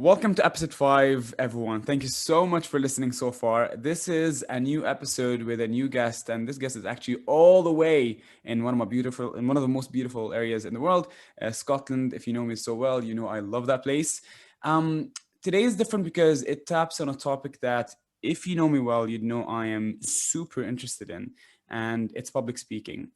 Welcome to episode 5, everyone. Thank you so much for listening so far. This is a new episode with a new guest, and this guest is actually all the way in one of the most beautiful areas in the world, Scotland. If you know me so well, you know I love that place. Today is different because it taps on a topic that, if you know me well, you'd know I am super interested in, and it's public speaking.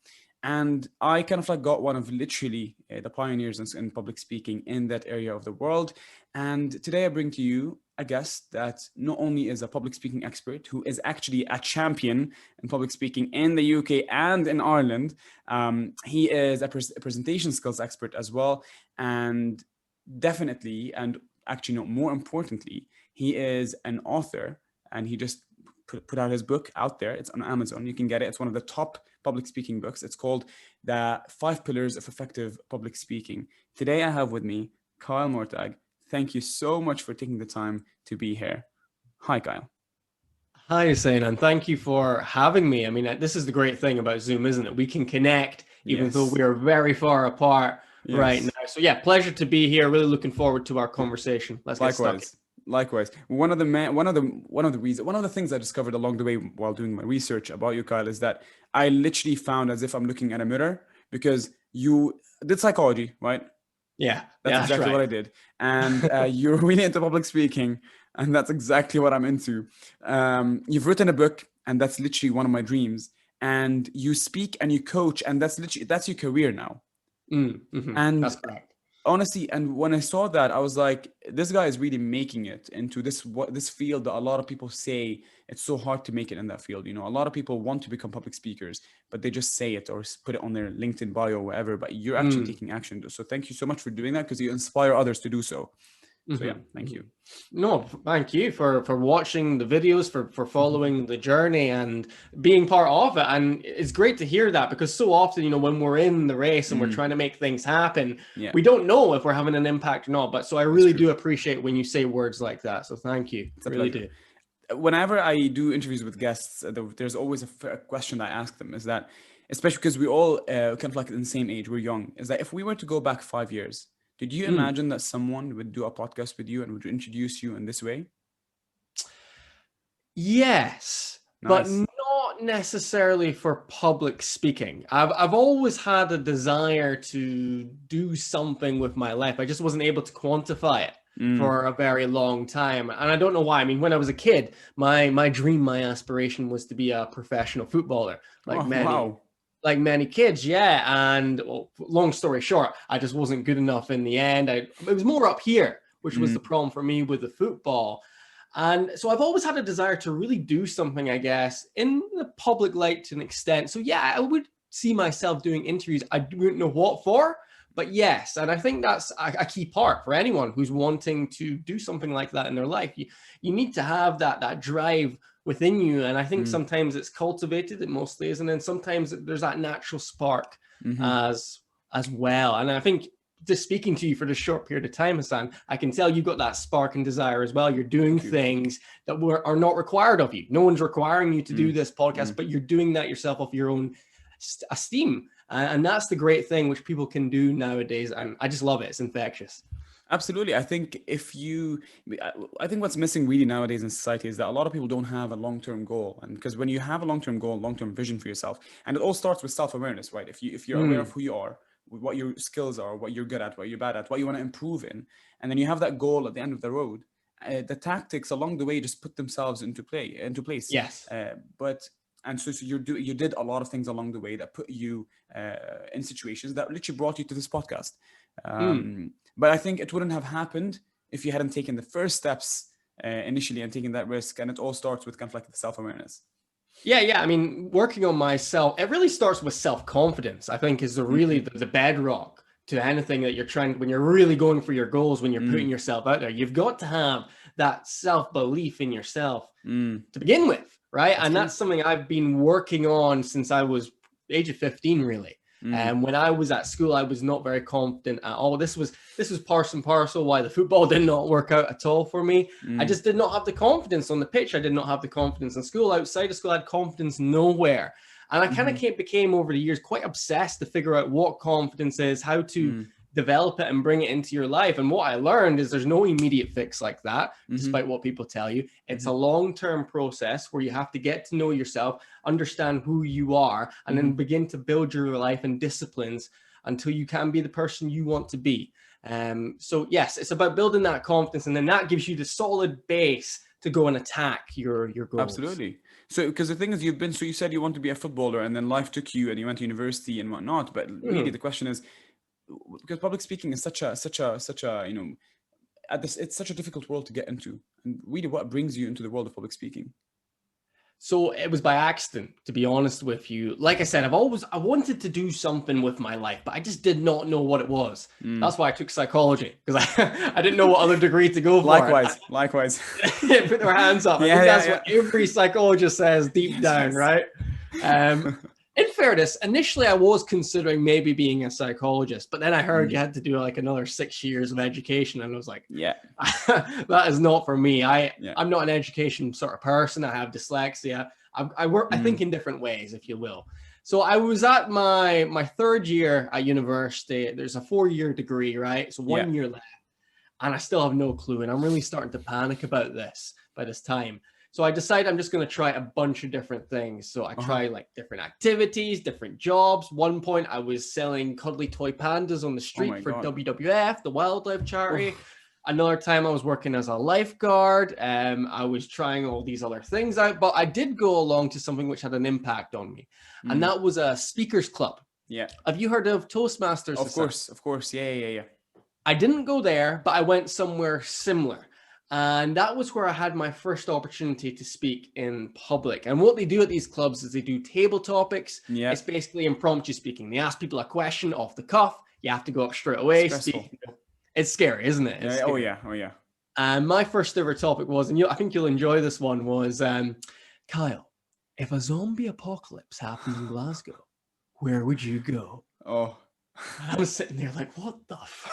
And I kind of like got one of literally the pioneers in public speaking in that area of the world. And today I bring to you a guest that not only is a public speaking expert, who is actually a champion in public speaking in the UK and in Ireland. He is a presentation skills expert as well. And definitely, and actually, no, more importantly, he is an author, and he just put out his book out there. It's on Amazon. You can get it. It's one of the top public speaking books. It's called The 5 Pillars of Effective Public Speaking. Today I have with me Kyle Mortag. Thank you so much for taking the time to be here. Hi, Kyle. Hi, Hussein, and thank you for having me. I mean, this is the great thing about Zoom, isn't it? We can connect even though we are very far apart right now. So yeah, pleasure to be here. Really looking forward to our conversation. Let's get started. Likewise. One of the things I discovered along the way while doing my research about you, Kyle, is that I literally found as if I'm looking at a mirror, because you did psychology, right? Yeah, that's exactly what I did. And you're really into public speaking, and that's exactly what I'm into. You've written a book, and that's literally one of my dreams. And you speak and you coach, and that's your career now. And that's correct. Honestly, and when I saw that, I was like, this guy is really making it into this field that a lot of people say it's so hard to make it in that field. You know, a lot of people want to become public speakers, but they just say it or put it on their LinkedIn bio or whatever. But you're actually taking action. So thank you so much for doing that, because you inspire others to do so. So yeah, thank you. No, thank you for watching the videos, for following the journey and being part of it. And it's great to hear that, because so often, you know, when we're in the race and we're trying to make things happen, we don't know if we're having an impact or not. But so I really do appreciate when you say words like that. So thank you. I really do. Whenever I do interviews with guests, there's always a question I ask them, is that, especially because we all kind of like in the same age, we're young, is that if we were to go back 5 years, did you imagine that someone would do a podcast with you and would introduce you in this way? Yes, but not necessarily for public speaking. I've always had a desire to do something with my life. I just wasn't able to quantify it for a very long time. And I don't know why. I mean, when I was a kid, my dream, my aspiration was to be a professional footballer, like many kids, and long story short, I just wasn't good enough in the end. It was more up here, which was the problem for me with the football. And so I've always had a desire to really do something, I guess, in the public light to an extent. So yeah, I would see myself doing interviews. I wouldn't know what for, but yes. And I think that's a key part for anyone who's wanting to do something like that in their life. You need to have that drive within you, and I think sometimes it's cultivated, it mostly isn't, and sometimes there's that natural spark as well. And I think, just speaking to you for this short period of time, Hassan, I can tell you've got that spark and desire as well. You're doing things that are not required of you. No one's requiring you to do this podcast, but you're doing that yourself of your own esteem, and that's the great thing which people can do nowadays, and I just love it. It's infectious. Absolutely. I think what's missing really nowadays in society is that a lot of people don't have a long-term goal. And because when you have a long-term goal, long-term vision for yourself, and it all starts with self-awareness, right? If you're aware of who you are, what your skills are, what you're good at, what you're bad at, what you want to improve in, and then you have that goal at the end of the road, the tactics along the way just put themselves into place. Yes. So you did a lot of things along the way that put you in situations that literally brought you to this podcast. But I think it wouldn't have happened if you hadn't taken the first steps initially and taken that risk. And it all starts with kind of like the self-awareness. Yeah. I mean, working on myself, it really starts with self-confidence, I think, is the bedrock to anything that you're trying, when you're really going for your goals, when you're putting yourself out there. You've got to have that self-belief in yourself to begin with, right? That's something I've been working on since I was age of 15, really. And when I was at school, I was not very confident at all. This was part and parcel why the football did not work out at all for me. I just did not have the confidence on the pitch. I did not have the confidence in school. Outside of school, I had confidence nowhere. And I kind of became over the years quite obsessed to figure out what confidence is, how to develop it and bring it into your life. And what I learned is there's no immediate fix like that, despite what people tell you. It's a long-term process where you have to get to know yourself, understand who you are, and then begin to build your life and disciplines until you can be the person you want to be. So yes, it's about building that confidence, and then that gives you the solid base to go and attack your goals. Absolutely. So, because the thing is, you said you want to be a footballer, and then life took you, and you went to university and whatnot. But really, the question is, because public speaking is such a it's such a difficult world to get into. And really, what brings you into the world of public speaking? So it was by accident, to be honest with you. Like I said, I wanted to do something with my life, but I just did not know what it was. That's why I took psychology, because I didn't know what other degree to go for. Likewise. Put their hands up. I think that's what every psychologist says deep down, right? In fairness, initially I was considering maybe being a psychologist, but then I heard you had to do like another 6 years of education, and I was like, that is not for me. I'm not an education sort of person. I have dyslexia. I think in different ways, if you will. So I was at my third year at university. There's a 4-year degree, right? So 1 year left, and I still have no clue, and I'm really starting to panic about this by this time. So I decided I'm just going to try a bunch of different things. So I tried like different activities, different jobs. One point I was selling cuddly toy pandas on the street for WWF, the wildlife charity. Another time I was working as a lifeguard. I was trying all these other things out, but I did go along to something which had an impact on me. And that was a speakers club. Yeah. Have you heard of Toastmasters? Of course. Yeah. I didn't go there, but I went somewhere similar. And that was where I had my first opportunity to speak in public. And what they do at these clubs is they do table topics. Yeah. It's basically impromptu speaking. They ask people a question off the cuff. You have to go up straight away. It's scary, isn't it? Oh yeah. And my first ever topic was, and I think you'll enjoy this one, was Kyle, if a zombie apocalypse happened in Glasgow, where would you go? Oh. And I was sitting there like, what the fuck?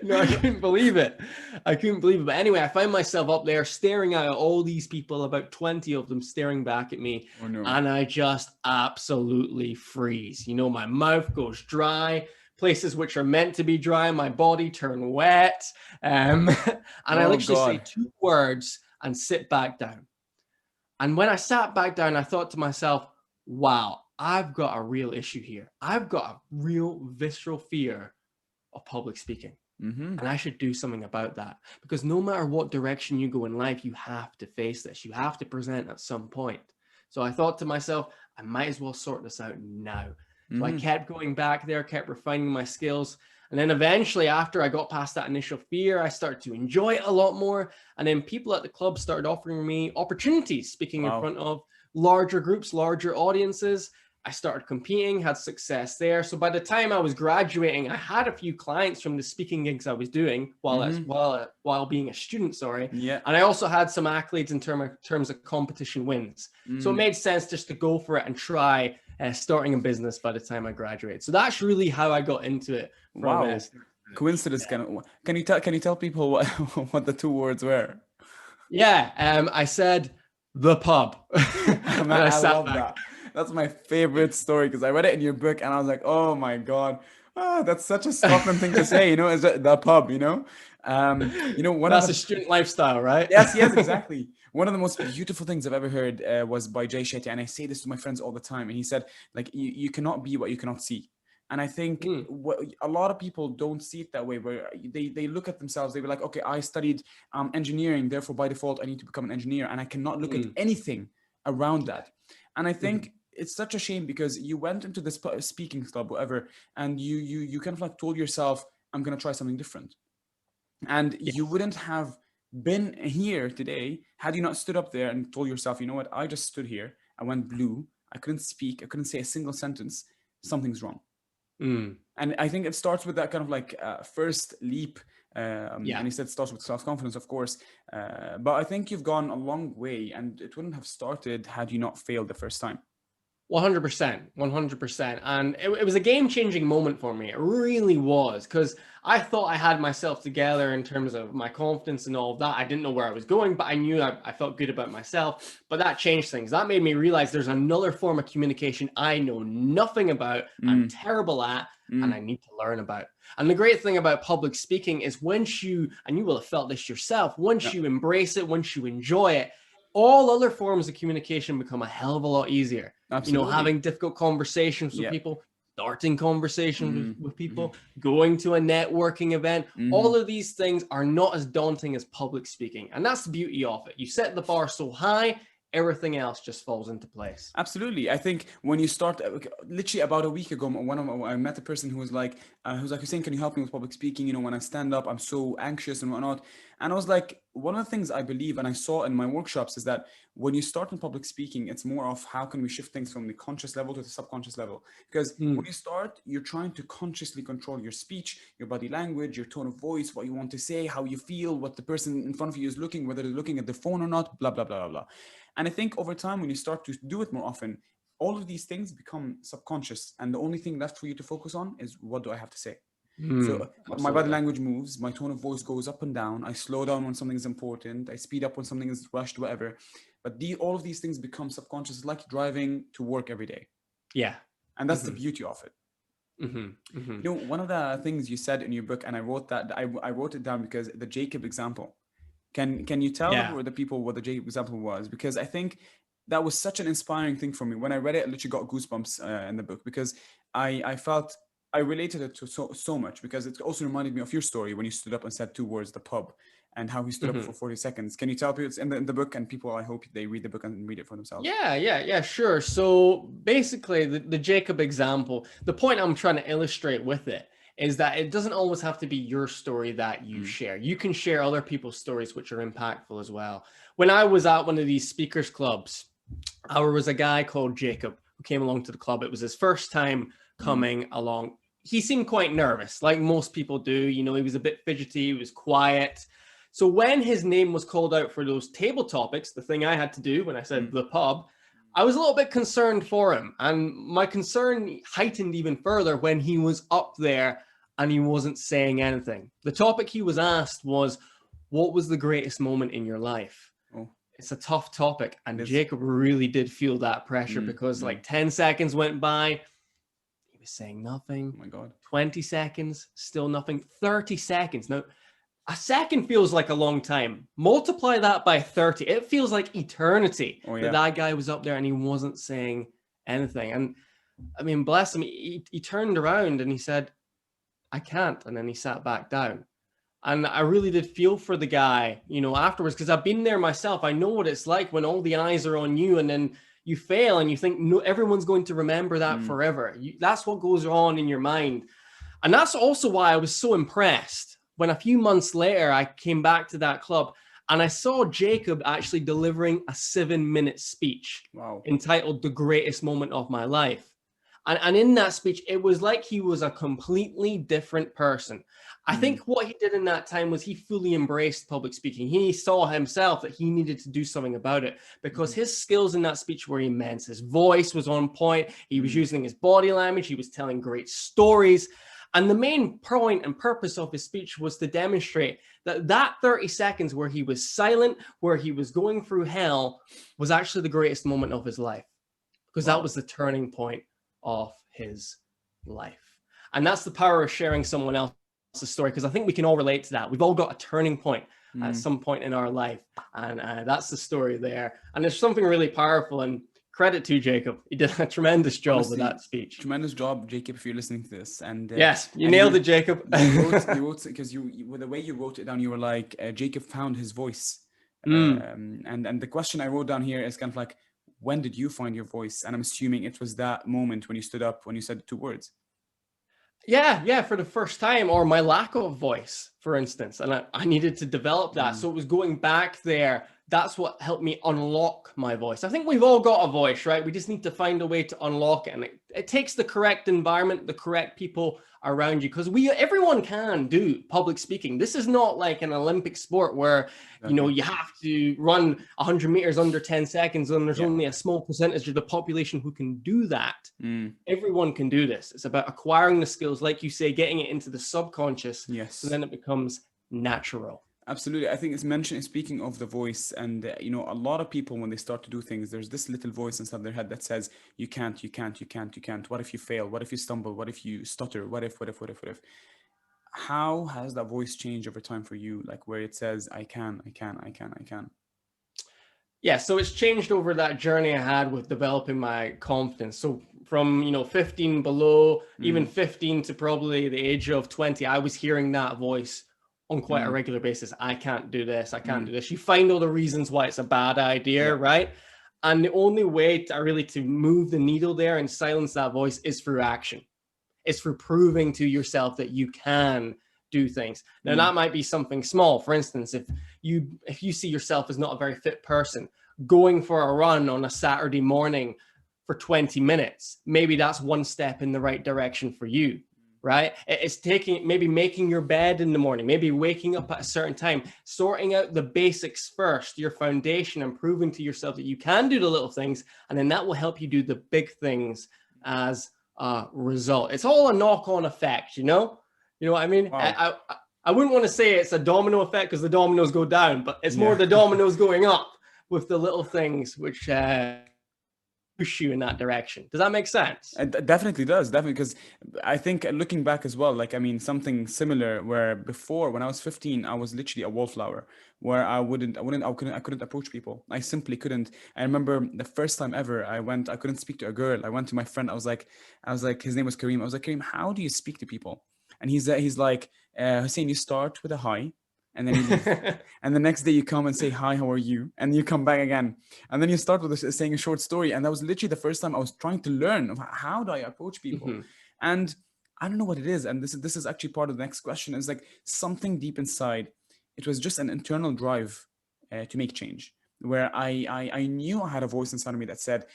No, I couldn't believe it. But anyway, I found myself up there staring at all these people, about 20 of them staring back at me. Oh, no. And I just absolutely freeze. My mouth goes dry. Places which are meant to be dry, my body turn wet. And I literally say 2 words and sit back down. And when I sat back down, I thought to myself, wow, I've got a real issue here. I've got a real visceral fear of public speaking. And I should do something about that, because no matter what direction you go in life, you have to face this. You have to present at some point. So I thought to myself, I might as well sort this out now. So I kept going back there, kept refining my skills. And then eventually, after I got past that initial fear, I started to enjoy it a lot more. And then people at the club started offering me opportunities, speaking in front of larger groups, larger audiences. I started competing, had success there. So by the time I was graduating, I had a few clients from the speaking gigs I was doing while being a student, Yeah. And I also had some accolades in terms of competition wins. So it made sense just to go for it and try starting a business by the time I graduated. So that's really how I got into it. Wow. Coincidence. Can you tell people what the 2 words were? Yeah. I said the pub. I love that. That's my favorite story, because I read it in your book and I was like, oh my God, that's such a Scotland thing to say, is the pub, That's a student lifestyle, right? Yes, exactly. One of the most beautiful things I've ever heard was by Jay Shetty, and I say this to my friends all the time. And he said, like, you cannot be what you cannot see. And I think a lot of people don't see it that way, where they look at themselves, they were like, okay, I studied engineering, therefore by default I need to become an engineer, and I cannot look at anything around that. And I think it's such a shame, because you went into this speaking club, whatever, and you kind of like told yourself, I'm going to try something different. And you wouldn't have been here today had you not stood up there and told yourself, you know what, I just stood here, I went blue, I couldn't speak, I couldn't say a single sentence, something's wrong. And I think it starts with that kind of like first leap. And he said it starts with self-confidence, of course. But I think you've gone a long way, and it wouldn't have started had you not failed the first time. 100%. And it was a game-changing moment for me. It really was, because I thought I had myself together in terms of my confidence and all of that. I didn't know where I was going, but I knew I felt good about myself. But that changed things. That made me realize there's another form of communication I know nothing about, I'm terrible at, and I need to learn about. And the great thing about public speaking is once you, and you will have felt this yourself, once you embrace it, once you enjoy it, all other forms of communication become a hell of a lot easier. Absolutely. You know, having difficult conversations with people, starting conversations with people, going to a networking event, all of these things are not as daunting as public speaking. And that's the beauty of it. You set the bar so high, everything else just falls into place. Absolutely. I think when you start, literally about a week ago, I met a person who was like, Hussein, can you help me with public speaking? You know, when I stand up, I'm so anxious and whatnot. And I was like, one of the things I believe, and I saw in my workshops, is that when you start in public speaking, it's more of how can we shift things from the conscious level to the subconscious level? Because when you start, you're trying to consciously control your speech, your body language, your tone of voice, what you want to say, how you feel, what the person in front of you is looking, whether they're looking at the phone or not, blah, blah, blah, blah, blah. And I think over time, when you start to do it more often, all of these things become subconscious. And the only thing left for you to focus on is, what do I have to say? So my body language moves, my tone of voice goes up and down. I slow down when something is important. I speed up when something is rushed, whatever. But all of these things become subconscious. It's like driving to work every day. Yeah. And that's the beauty of it. You know, one of the things you said in your book, and I wrote it down because the Jacob example. Can you tell the people what the Jacob example was? Because I think that was such an inspiring thing for me. When I read it, I literally got goosebumps in the book, because I felt I related it to so much, because it also reminded me of your story when you stood up and said 2 words, the pub, and how he stood up for 40 seconds. Can you tell people? It's in the book, and people, I hope they read the book and read it for themselves. Yeah, sure. So basically the Jacob example, the point I'm trying to illustrate with it is that it doesn't always have to be your story that you share. You can share other people's stories, which are impactful as well. When I was at one of these speakers clubs, there was a guy called Jacob who came along to the club. It was his first time coming along. He seemed quite nervous, like most people do. You know, he was a bit fidgety, he was quiet. So when his name was called out for those table topics, the thing I had to do when I said the pub, I was a little bit concerned for him. And my concern heightened even further when he was up there and he wasn't saying anything. The topic he was asked was, what was the greatest moment in your life? It's a tough topic. And Jacob really did feel that pressure, because like 10 seconds went by, he was saying nothing. Oh my God. 20 seconds, still nothing. 30 seconds. Now, a second feels like a long time. Multiply that by 30. It feels like eternity that guy was up there and he wasn't saying anything. And I mean, bless him, he turned around and he said, I can't. And then he sat back down. And I really did feel for the guy, you know, afterwards, because I've been there myself. I know what it's like when all the eyes are on you and then you fail and you think, no, everyone's going to remember that forever. That's what goes on in your mind. And that's also why I was so impressed when a few months later, I came back to that club and I saw Jacob actually delivering a 7-minute speech entitled The Greatest Moment of My Life. And in that speech, it was like he was a completely different person. I think what he did in that time was he fully embraced public speaking. He saw himself that he needed to do something about it, because his skills in that speech were immense. His voice was on point. He was using his body language. He was telling great stories. And the main point and purpose of his speech was to demonstrate that 30 seconds where he was silent, where he was going through hell, was actually the greatest moment of his life, because that was the turning point of his life. And that's the power of sharing someone else's story, because I think we can all relate to that. We've all got a turning point at some point in our life, and that's the story there. And there's something really powerful, and credit to Jacob. He did a tremendous job with that speech. Tremendous job, Jacob, if you're listening to this. And yes, you nailed it, Jacob. You wrote, because with the way you wrote it down, you were like, Jacob found his voice. And the question I wrote down here is kind of like, when did you find your voice? And I'm assuming it was that moment when you stood up, when you said 2 words. Yeah, for the first time, or my lack of voice, for instance. And I needed to develop that. So it was going back there. That's what helped me unlock my voice. I think we've all got a voice, right? We just need to find a way to unlock it. And it takes the correct environment, the correct people around you, because everyone can do public speaking. This is not like an Olympic sport where, you know, you have to run 100 meters under 10 seconds and there's only a small percentage of the population who can do that. Everyone can do this. It's about acquiring the skills, like you say, getting it into the subconscious. So then it becomes natural. Absolutely. I think it's mentioned, speaking of the voice, and you know, a lot of people, when they start to do things, there's this little voice inside their head that says, you can't. What if you fail? What if you stumble? What if you stutter? What if? how has that voice changed over time for you? Like where it says, I can, I can, I can, I can. Yeah, so it's changed over that journey I had with developing my confidence. So from, 15 below, even Mm, 15 to probably the age of 20, I was hearing that voice on quite a mm, regular basis. I can't do this. I can't do mm. this. You find all the reasons why it's a bad idea, Yeah. right? And the only way to move the needle there and silence that voice is through action. It's for proving to yourself that you can do things. Now Mm, that might be something small. For instance, if you see yourself as not a very fit person, going for a run on a Saturday morning for 20 minutes, maybe that's one step in the right direction for you, right? It's maybe making your bed in the morning, maybe waking up at a certain time, sorting out the basics first, your foundation, and proving to yourself that you can do the little things, and then that will help you do the big things as result. It's all a knock-on effect, you know? You know what I mean? wow. I wouldn't want to say it's a domino effect because the dominoes go down, but it's more Yeah. the dominoes going up with the little things which push you in that direction. Does that make sense? It definitely does, definitely, because I think looking back as well, like I mean, something similar where before when I was 15, I was literally a wallflower where I couldn't approach people. I simply couldn't. I remember the first time ever I couldn't speak to a girl. I went to my friend. I was like, his name was Kareem. I was like, Kareem, how do you speak to people? And he's like, Hussein, you start with a hi, and then you leave. And the next day you come and say, hi, how are you? And you come back again. And then you start with saying a short story. And that was literally the first time I was trying to learn of how do I approach people. Mhm. And I don't know what it is. And this is actually part of the next question. It's like something deep inside. It was just an internal drive to make change, where I knew I had a voice inside of me that said,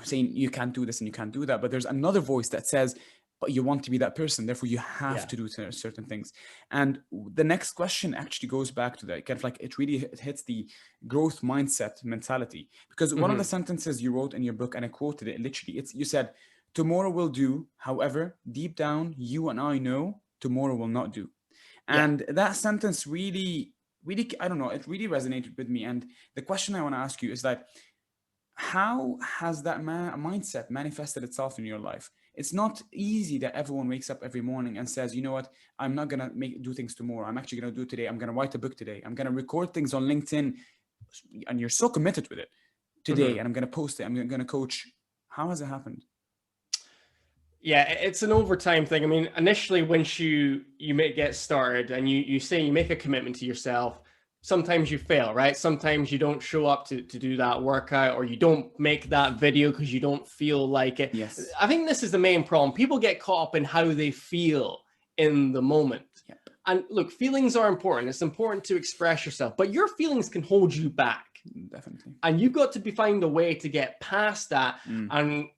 saying you can't do this and you can't do that. But there's another voice that says, but you want to be that person, therefore you have Yeah. to do certain things. And the next question actually goes back to that, kind of like it really hits the growth mindset mentality, because one of the Mhm. sentences you wrote in your book, and I quoted it literally, you said, tomorrow will do, however deep down you and I know tomorrow will not do. Yeah. And that sentence really, I don't know, it really resonated with me. And the question I want to ask you is that how has that mindset manifested itself in your life? It's not easy that everyone wakes up every morning and says, you know what, I'm not gonna do things tomorrow, I'm actually gonna do it today, I'm gonna write a book today, I'm gonna record things on LinkedIn, and you're so committed with it today, Mhm. and I'm gonna post it, I'm gonna coach. How has it happened? Yeah, it's an overtime thing. I mean, initially, once you may get started and you say you make a commitment to yourself, sometimes you fail, right? Sometimes you don't show up to do that workout, or you don't make that video because you don't feel like it. Yes. I think this is the main problem. People get caught up in how they feel in the moment. Yep. And look, feelings are important. It's important to express yourself, but your feelings can hold you back. Definitely. And you've got to find a way to get past that Mm, and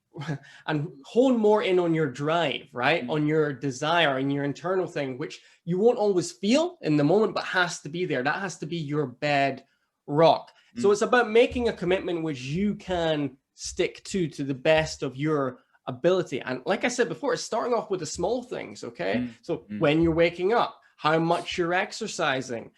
and hone more in on your drive, right? mm, On your desire and your internal thing, which you won't always feel in the moment, but has to be there. That has to be your bedrock. So mm, it's about making a commitment which you can stick to the best of your ability. And like I said before, it's starting off with the small things, okay? mm, So mm, when you're waking up, how much you're exercising,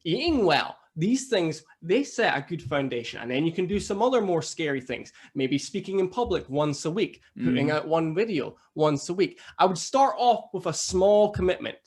eating well. These things, they set a good foundation. And then you can do some other more scary things. Maybe speaking in public once a week, putting mm, out one video once a week. I would start off with a small commitment,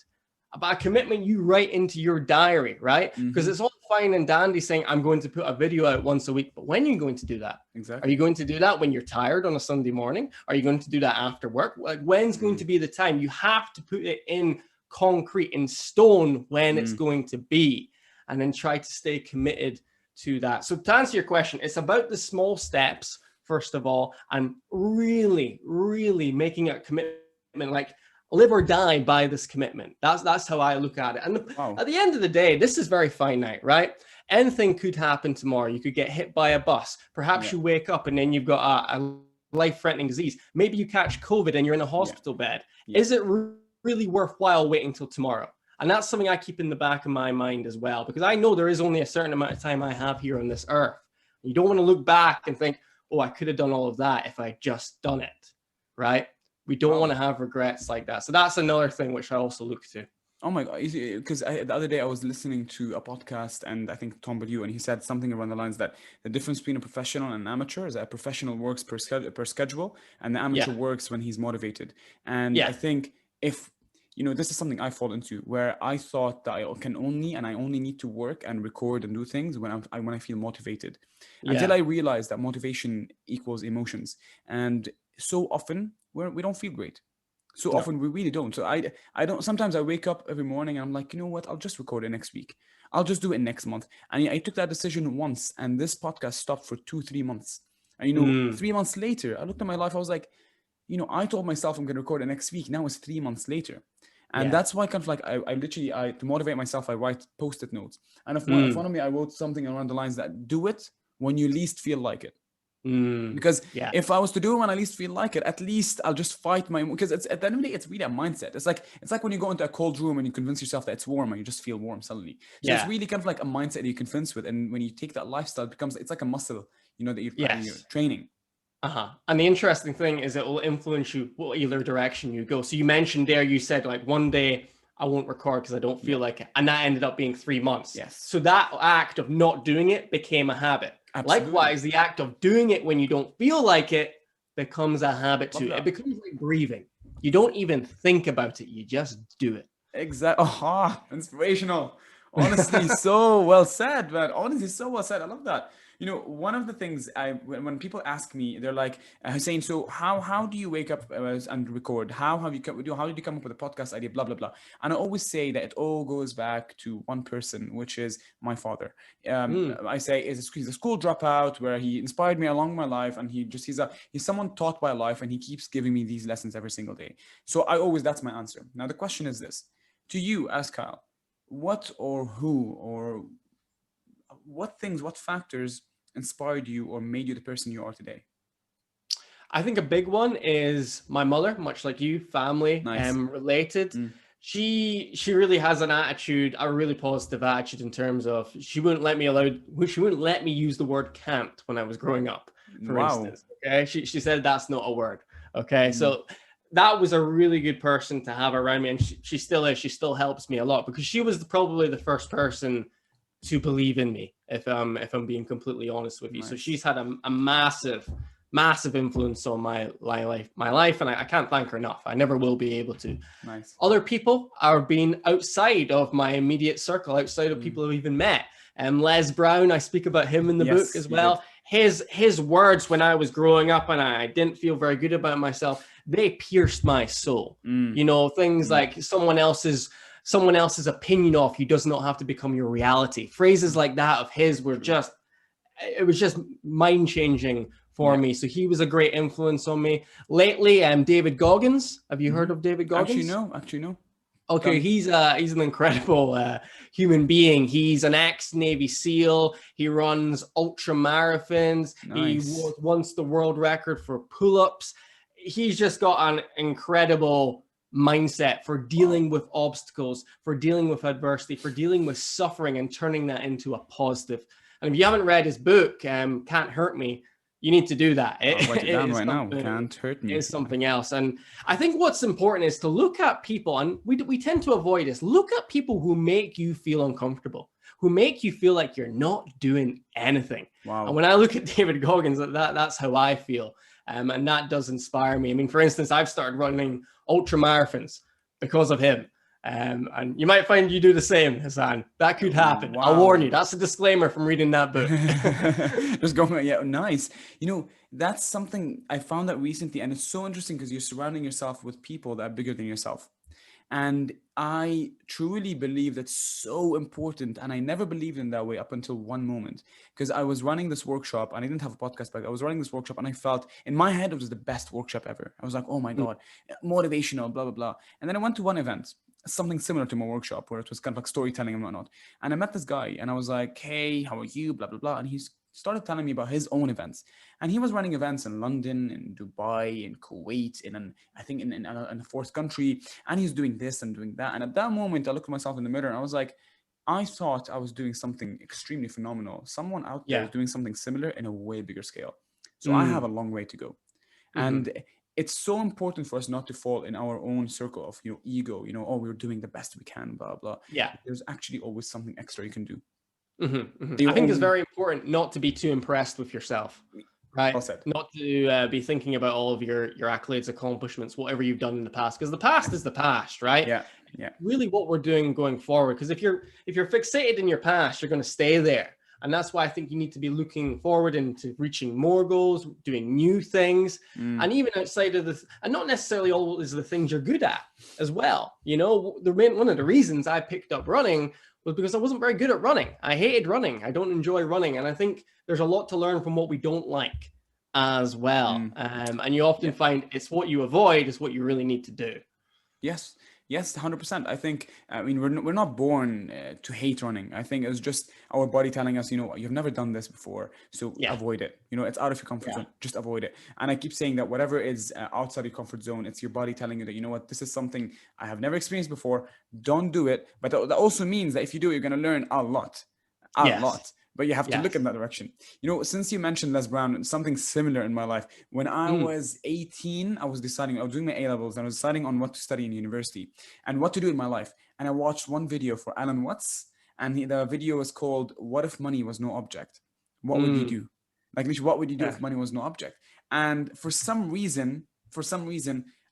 about a commitment you write into your diary, right? Because mm-hmm. it's all fine and dandy saying, I'm going to put a video out once a week. But when are you going to do that? Are Exactly. you going to do that when you're tired on a Sunday morning? Are you going to do that after work? Like, when's going Mm, to be the time? You have to put it in concrete, in stone, when it's mm, going to be, and then try to stay committed to that. So to answer your question, it's about the small steps, first of all, and really, really making a commitment, like live or die by this commitment. That's how I look at it. And wow. at the end of the day, this is very finite, right? Anything could happen tomorrow. You could get hit by a bus. Perhaps Yeah. you wake up and then you've got a life-threatening disease. Maybe you catch COVID and you're in a Yeah. hospital bed. Yeah. Is it really worthwhile waiting till tomorrow? And that's something I keep in the back of my mind as well, because I know there is only a certain amount of time I have here on this earth. You don't want to look back and think, oh, I could have done all of that if I just done it, right? We don't Wow. want to have regrets like that. So that's another thing which I also look to. Oh my God. Because the other day I was listening to a podcast, and I think Tom Bellew, and he said something around the lines that the difference between a professional and an amateur is that a professional works per schedule, and the Yeah. amateur works when he's motivated. And I Yeah. think if this is something I fall into, where I thought that I only need to work and record and do things when I feel motivated, until Yeah. I realized that motivation equals emotions, and so often we don't feel great. So No. often we really don't. So I don't. Sometimes I wake up every morning and I'm like, you know what? I'll just record it next week. I'll just do it next month. And I took that decision once, and this podcast stopped for 2-3 months. And 3 months later, I looked at my life. I was like, I told myself I'm going to record it next week. Now it's 3 months later. And Yeah. that's why kind of like I literally, to motivate myself, I write post-it notes. And if Mm. one of me, I wrote something around the lines that do it when you least feel like it. Mm. Because Yeah. if I was to do it when I least feel like it, at least I'll just fight because it's at the end of the day, it's really a mindset. It's like when you go into a cold room and you convince yourself that it's warm and you just feel warm suddenly. So it's Yeah. really kind of like a mindset that you convince with, and when you take that lifestyle, it's like a muscle, that you're Yes. training. Uh-huh. And the interesting thing is it will influence you either direction you go. So you mentioned there, you said like one day I won't record because I don't feel Yeah. like it. And that ended up being 3 months. Yes. So that act of not doing it became a habit. Absolutely. Likewise, the act of doing it when you don't feel like it becomes a habit too. that. It becomes like breathing. You don't even think about it. You just do it. Exactly. Aha, inspirational. Honestly, so well said, man. Honestly, so well said. I love that. One of the things when people ask me, they're like, Hussein, so how do you wake up and record? How did you come up with a podcast idea? Blah blah blah. And I always say that it all goes back to one person, which is my father. I say he's a school dropout where he inspired me along my life, and he's someone taught by life, and he keeps giving me these lessons every single day. So that's my answer. Now the question is this. To you, ask Kyle, what or who or what factors inspired you or made you the person you are today? I think a big one is my mother, much like you, family, Nice. related. She really has an attitude, a really positive attitude in terms of she wouldn't let me use the word can't when I was growing up, for instance. Okay. She said that's not a word. Okay. So that was a really good person to have around me. And she still is. She still helps me a lot because she was probably the first person to believe in me, if I'm being completely honest with you. Nice. So she's had a massive influence on my life, and I can't thank her enough. I never will be able to. Nice. Other people are being outside of my immediate circle, outside of people I've even met. Les Brown, I speak about him in the book as well. His words when I was growing up and I didn't feel very good about myself, they pierced my soul. Things like someone else's opinion of you does not have to become your reality. Phrases like that of his were it was just mind-changing for me. So he was a great influence on me. Lately, David Goggins. Have you heard of David Goggins? Actually, no. Okay, he's an incredible human being. He's an ex-Navy SEAL. He runs ultra marathons. Nice. He was once the world record for pull-ups. He's just got an incredible mindset for dealing with obstacles, for dealing with adversity, for dealing with suffering and turning that into a positive. And if you haven't read his book, Can't Hurt Me, you need to do that. I'll write it down right now. Can't Hurt Me is something else. And I think what's important is to look at people, and we tend to avoid this. Look at people who make you feel uncomfortable, who make you feel like you're not doing anything. Wow. And when I look at David Goggins, that's how I feel. And that does inspire me. I mean, for instance, I've started running ultra marathons because of him. And you might find you do the same, Hassan. That could happen. Wow. I'll warn you. That's a disclaimer from reading that book. Just going, yeah, nice. That's something I found out recently, and it's so interesting because you're surrounding yourself with people that are bigger than yourself. And I truly believe that's so important. And I never believed in that way up until one moment, because I was running this workshop and I didn't have a podcast back. I was running this workshop and I felt in my head, it was the best workshop ever. I was like, oh my God, motivational, blah, blah, blah. And then I went to one event, something similar to my workshop, where it was kind of like storytelling and whatnot. And I met this guy and I was like, hey, how are you? Blah, blah, blah. And he started telling me about his own events. And he was running events in London, in Dubai, in Kuwait, I think in a fourth country. And he's doing this and doing that. And at that moment, I looked at myself in the mirror and I was like, I thought I was doing something extremely phenomenal. Someone out there is doing something similar in a way bigger scale. So I have a long way to go. And it's so important for us not to fall in our own circle of ego, oh, we're doing the best we can, blah, blah. Yeah. There's actually always something extra you can do. I think it's very important not to be too impressed with yourself. Well Right. said. Not to be thinking about all of your accolades, accomplishments, whatever you've done in the past, because the past is the past, right? Yeah. Yeah. Really what we're doing going forward. Because if you're fixated in your past, you're going to stay there. And that's why I think you need to be looking forward into reaching more goals, doing new things, and even outside of and not necessarily always the things you're good at as well. You know, one of the reasons I picked up running was because I wasn't very good at running. I hated running. I don't enjoy running. And I think there's a lot to learn from what we don't like as well. And you often find it's what you avoid is what you really need to do. Yes, yes, 100%. I think, I mean, we're not born to hate running. I think it's just our body telling us, you know, you've never done this before, so Yeah. avoid it. You know, it's out of your comfort zone. Just avoid it. And I keep saying that whatever is outside your comfort zone, it's your body telling you that, you know what, this is something I have never experienced before. Don't do it. But that also means that if you do it, you're going to learn a lot, lot. But you have to look in that direction. You know, since you mentioned Les Brown, something similar in my life. When I was 18, I was doing my A-levels and I was deciding on what to study in university and what to do in my life. And I watched one video for Alan Watts, and the video was called, "What if money was no object? What would you do?" Like, what would you do if money was no object? And for some reason,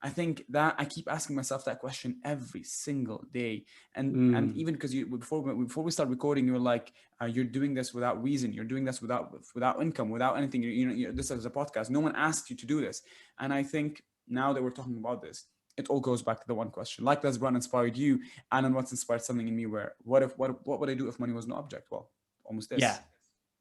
I think that I keep asking myself that question every single day. And even because before we start recording, you were like, you're doing this without reason. You're doing this without income, without anything. This is a podcast. No one asked you to do this. And I think now that we're talking about this, it all goes back to the one question. Like Les Brown inspired you, and what's inspired something in me where, what would I do if money was no object? Well, almost this.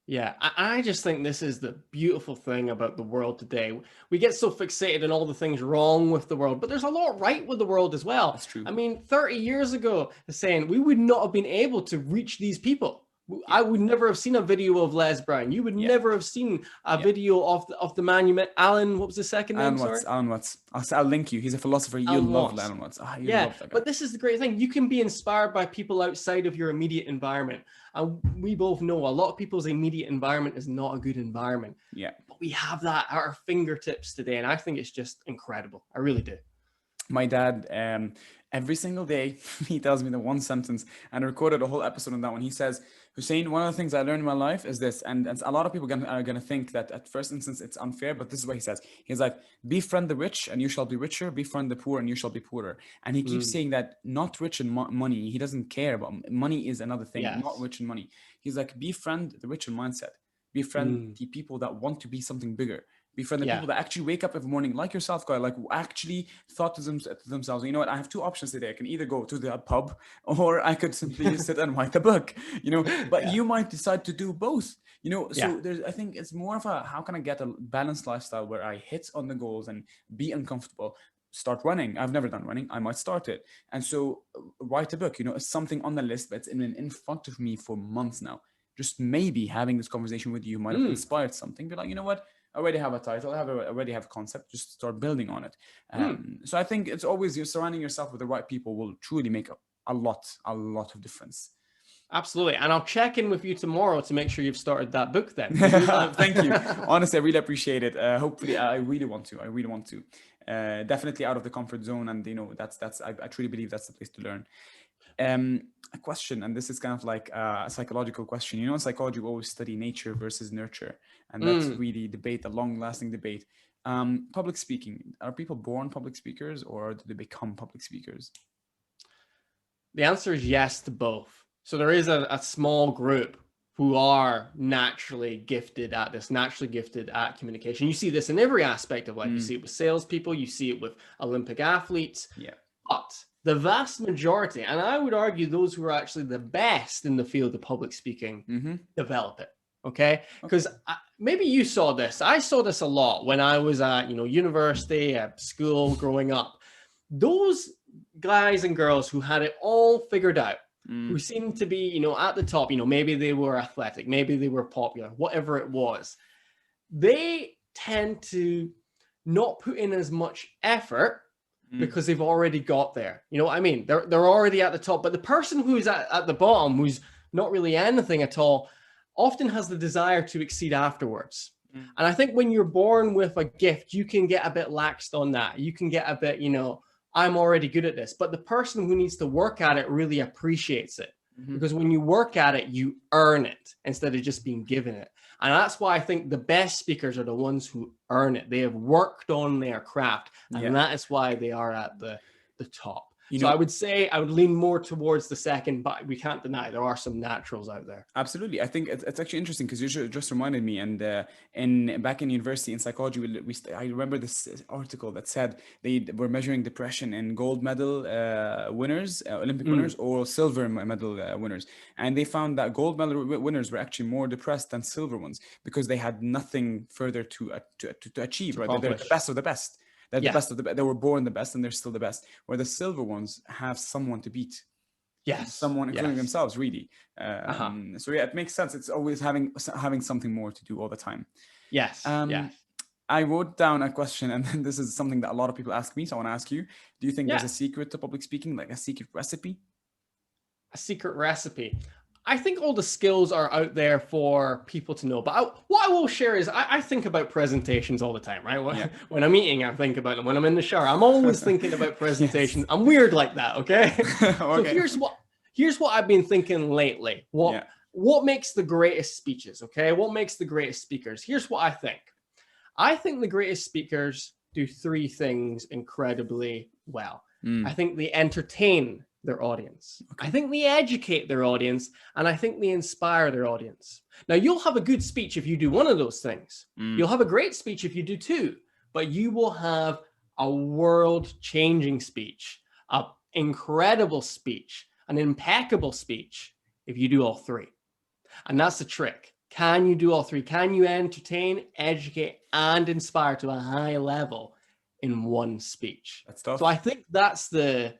Yeah, I just think this is the beautiful thing about the world today. We get so fixated on all the things wrong with the world, but there's a lot right with the world as well. That's true. I mean, 30 years ago, saying we would not have been able to reach these people. I would never have seen a video of Les Brown. You would never have seen a video of the man you met, Alan. What was the second name? Alan Watts. I'll link you. He's a philosopher. You'll love Alan Watts. Love that guy. But this is the great thing. You can be inspired by people outside of your immediate environment. And we both know a lot of people's immediate environment is not a good environment. Yeah. But we have that at our fingertips today. And I think it's just incredible. I really do. My dad, every single day, he tells me the one sentence, and I recorded a whole episode on that one. He says, "Hussein, one of the things I learned in my life is this," and a lot of people are going to think that at first instance it's unfair, but this is what he says. He's like, "Befriend the rich and you shall be richer, befriend the poor and you shall be poorer." And he keeps saying that not rich in money. He doesn't care about money is another thing, not rich in money. He's like, befriend the rich in mindset. Befriend the people that want to be something bigger. Befriend the people that actually wake up every morning, like yourself, guy, like actually thought to themselves, you know what, I have two options today. I can either go to the pub or I could simply sit and write a book, you know, but you might decide to do both, you know. So I think it's more of a, how can I get a balanced lifestyle where I hit on the goals and be uncomfortable. Start running. I've never done running. I might start it. And so write a book, you know, it's something on the list, but it's in front of me for months now. Just maybe having this conversation with you might have inspired something. Be like, you know what? I already have a title. I already have a concept. Just start building on it. So I think it's always, you're surrounding yourself with the right people will truly make a lot of difference. Absolutely. And I'll check in with you tomorrow to make sure you've started that book then. Thank you. Honestly, I really appreciate it. Hopefully, I really want to. Definitely out of the comfort zone. And, you know, that's I truly believe that's the place to learn. A question, and this is kind of like a psychological question. You know, in psychology, we always study nature versus nurture, and that's really a long-lasting debate. Public speaking, are people born public speakers or do they become public speakers? The answer is yes to both. So there is a small group who are naturally gifted at this, naturally gifted at communication. You see this in every aspect of life. You see it with salespeople, you see it with Olympic athletes. Yeah. But the vast majority, and I would argue those who are actually the best in the field of public speaking, develop it. Okay? Because maybe you saw this. I saw this a lot when I was at, you know, university, at school, growing up. Those guys and girls who had it all figured out, who seemed to be, you know, at the top, you know, maybe they were athletic, maybe they were popular, whatever it was, they tend to not put in as much effort because they've already got there. You know what I mean? They're already at the top, but the person who's at the bottom, who's not really anything at all, often has the desire to exceed afterwards. And I think when you're born with a gift, you can get a bit laxed on that. You can get a bit, you know, I'm already good at this. But the person who needs to work at it really appreciates it. because when you work at it, you earn it instead of just being given it. And that's why I think the best speakers are the ones who earn it. They have worked on their craft, and that is why they are at the top. So I would say I would lean more towards the second, but we can't deny there are some naturals out there. Absolutely. I think it's actually interesting because you just reminded me, and back in university in psychology, I remember this article that said they were measuring depression in gold medal winners, Olympic winners, or silver medal winners, and they found that gold medal winners were actually more depressed than silver ones because they had nothing further to achieve. Right, they're the best of the best. They're the best of the best. They were born the best, and they're still the best. Where the silver ones have someone to beat. Someone, including themselves, really. So yeah, it makes sense. It's always having something more to do all the time. Yes. I wrote down a question, and this is something that a lot of people ask me. So I want to ask you: do you think there's a secret to public speaking, like a secret recipe? A secret recipe. I think all the skills are out there for people to know. But what I will share is I think about presentations all the time, right? When I'm eating, I think about them. When I'm in the shower, I'm always thinking about presentations. I'm weird like that, okay? So here's what I've been thinking lately. What makes the greatest speeches, okay? What makes the greatest speakers? Here's what I think. I think the greatest speakers do three things incredibly well. I think they entertain their audience. I think they educate their audience, and I think they inspire their audience. Now, you'll have a good speech if you do one of those things. You'll have a great speech if you do two, but you will have a world-changing speech, an incredible speech, an impeccable speech if you do all three. And that's the trick. Can you do all three? Can you entertain, educate, and inspire to a high level in one speech? That's tough. So I think that's the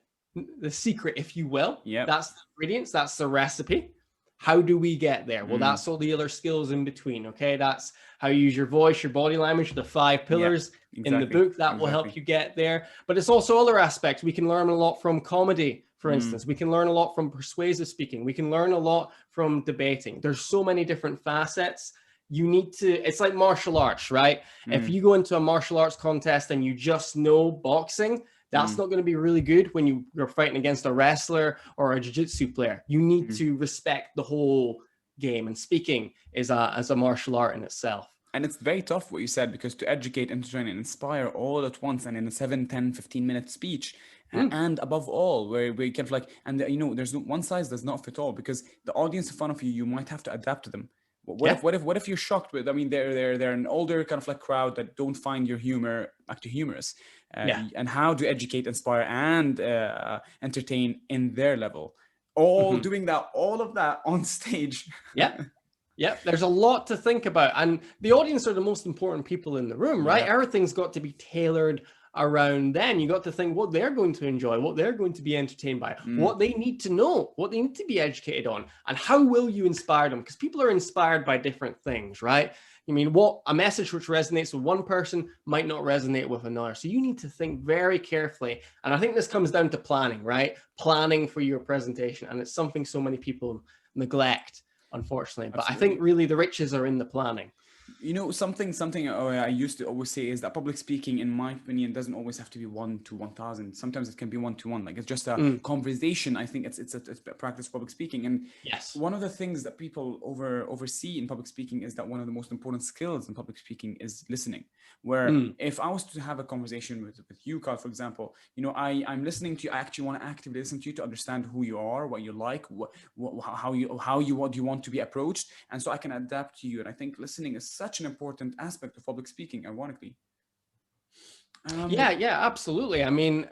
secret, if you will. That's the ingredients, that's the recipe. How do we get there? Well, that's all the other skills in between, okay? That's how you use your voice, your body language, the 5 pillars in the book that will help you get there. But it's also other aspects. We can learn a lot from comedy, for instance. We can learn a lot from persuasive speaking. We can learn a lot from debating. There's so many different facets. You need to, it's like martial arts, right? If you go into a martial arts contest and you just know boxing, that's not going to be really good when you're fighting against a wrestler or a jiu-jitsu player. You need to respect the whole game, and speaking is a martial art in itself. And it's very tough what you said, because to educate, entertain, and inspire all at once and in a 7, 10, 15-minute speech, and above all, where you can there's no one size does not fit all, because the audience in front of you might have to adapt to them. What if you're shocked with? I mean, they're an older kind of like crowd that don't find your humor actually humorous. And how to educate, inspire, and entertain in their level, doing all of that on stage. There's a lot to think about, and the audience are the most important people in the room, right? Everything's got to be tailored around them. You got to think what they're going to enjoy, what they're going to be entertained by, what they need to know, what they need to be educated on, and how will you inspire them? Because people are inspired by different things, right? I mean, what a message which resonates with one person might not resonate with another. So you need to think very carefully. And I think this comes down to planning, right? Planning for your presentation. And it's something so many people neglect, unfortunately. But I think really the riches are in the planning. You know, something I used to always say is that public speaking, in my opinion, doesn't always have to be 1 to 1,000. Sometimes it can be 1 to 1. Like, it's just a conversation. I think it's a practice of public speaking. And one of the things that people oversee in public speaking is that one of the most important skills in public speaking is listening. Where if I was to have a conversation with you, Carl, for example, I'm listening to you. I actually want to actively listen to you to understand who you are, what you like, how you want to be approached, and so I can adapt to you. And I think listening is such an important aspect of public speaking, ironically. Absolutely. I mean,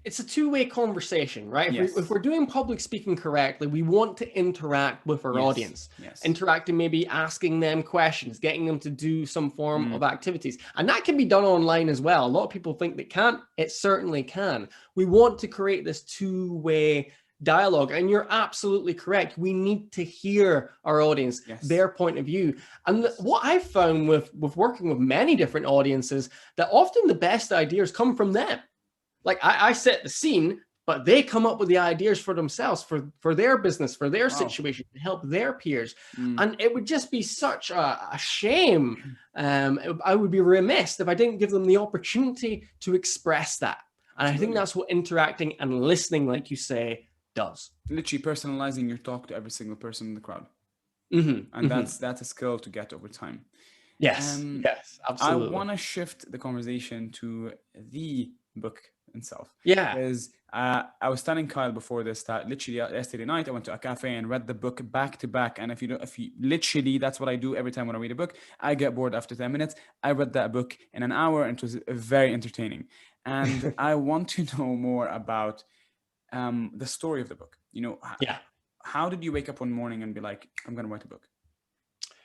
it's a two-way conversation, right? If we're doing public speaking correctly, we want to interact with our audience, interacting, maybe asking them questions, getting them to do some form of activities. And that can be done online as well. A lot of people think they can't. It certainly can. We want to create this two-way dialogue, and you're absolutely correct. We need to hear our audience, their point of view. And what I've found with working with many different audiences, that often the best ideas come from them. Like I set the scene, but they come up with the ideas for themselves, for their business, for their situation, to help their peers. And it would just be such a shame. I would be remiss if I didn't give them the opportunity to express that. And I think that's what interacting and listening, like you say, does. Literally personalizing your talk to every single person in the crowd. Mm-hmm, And mm-hmm. that's a skill to get over time. Yes, yes, I absolutely. want to shift the conversation to the book itself. Yeah. Because I was telling Kyle before this that literally yesterday night I went to a cafe and read the book back to back. And if you literally, that's what I do every time when I read a book. I get bored after 10 minutes. I read that book in an hour and it was very entertaining. And I want to know more about the story of the book. Yeah. How did you wake up one morning and be like, I'm going to write a book?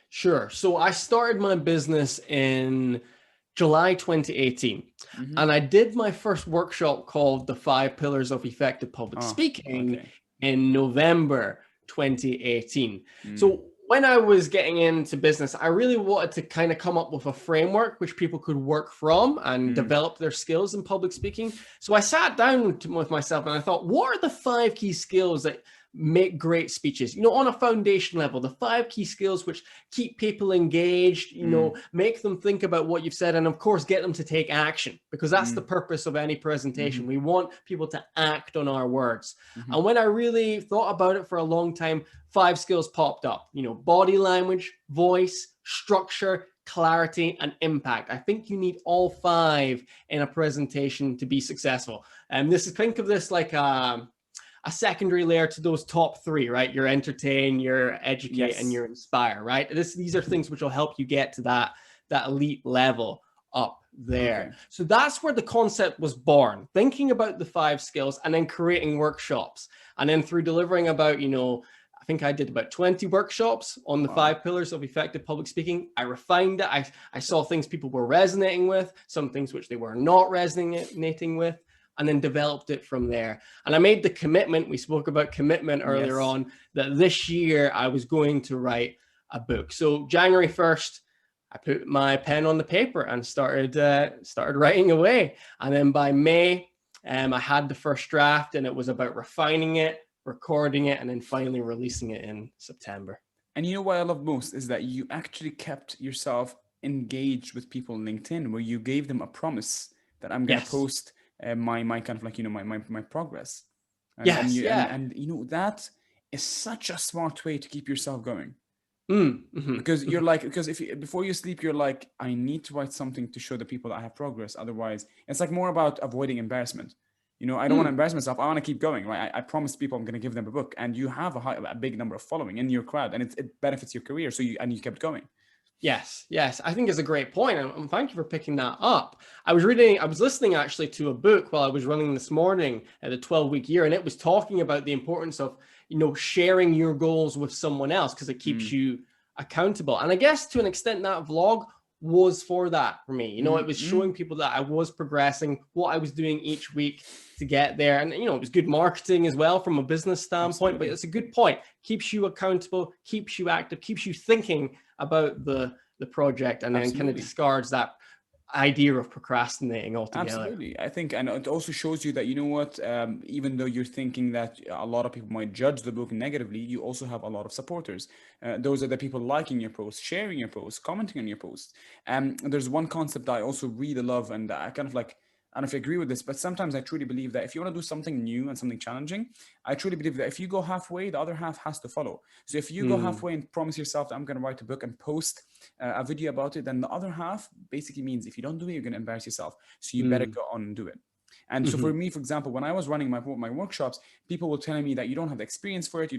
Sure. So I started my business in July 2018, and I did my first workshop called The 5 Pillars of Effective Public Oh, Speaking okay. in November 2018. Mm. So when I was getting into business, I really wanted to kind of come up with a framework which people could work from and develop their skills in public speaking. So I sat down with myself and I thought, what are the 5 key skills that make great speeches, on a foundation level, the 5 key skills which keep people engaged, make them think about what you've said, and of course get them to take action, because that's the purpose of any presentation. We want people to act on our words. And when I really thought about it for a long time, 5 skills popped up, body language, voice, structure, clarity, and impact. I think you need all 5 in a presentation to be successful. And think of this like a secondary layer to those top 3, right? You're entertain, you're educate, and you're inspire, right? These are things which will help you get to that elite level up there. Okay. So that's where the concept was born, thinking about the 5 skills and then creating workshops. And then through delivering about, I think I did about 20 workshops on the 5 pillars of effective public speaking. I refined it. I saw things people were resonating with, some things which they were not resonating with, and then developed it from there. And I made the commitment, we spoke about commitment earlier on, that this year I was going to write a book. So January 1st, I put my pen on the paper and started writing away. And then by May, I had the first draft, and it was about refining it, recording it, and then finally releasing it in September. And what I love most is that you actually kept yourself engaged with people on LinkedIn, where you gave them a promise that I'm going to post my kind of like my progress, and that is such a smart way to keep yourself going. Because you're like, before you sleep, you're like, I need to write something to show the people that I have progress. Otherwise, it's like more about avoiding embarrassment. I don't want to embarrass myself. I want to keep going, right? I promised people I'm going to give them a book, and you have a big number of following in your crowd, and it benefits your career. So you kept going. Yes, I think it's a great point, and thank you for picking that up. I was listening actually to a book while I was running this morning at the 12-week year, and it was talking about the importance of, sharing your goals with someone else, because it keeps you accountable. And I guess to an extent that vlog was for that for me. It was showing people that I was progressing, what I was doing each week to get there. And, it was good marketing as well from a business standpoint. But it's a good point. Keeps you accountable, keeps you active, keeps you thinking about the project, and then kind of discards that idea of procrastinating altogether. Absolutely. I think, and it also shows you that, even though you're thinking that a lot of people might judge the book negatively, you also have a lot of supporters. Those are the people liking your posts, sharing your posts, commenting on your posts. There's one concept I also really love, and I kind of like, I don't know if you agree with this, but sometimes I truly believe that if you want to do something new and something challenging, I truly believe that if you go halfway, the other half has to follow. So if you go halfway and promise yourself that I'm going to write a book and post a video about it, then the other half basically means if you don't do it, you're going to embarrass yourself. So you better go on and do it. And so for me, for example, when I was running my workshops, people were telling me that you don't have the experience for it. You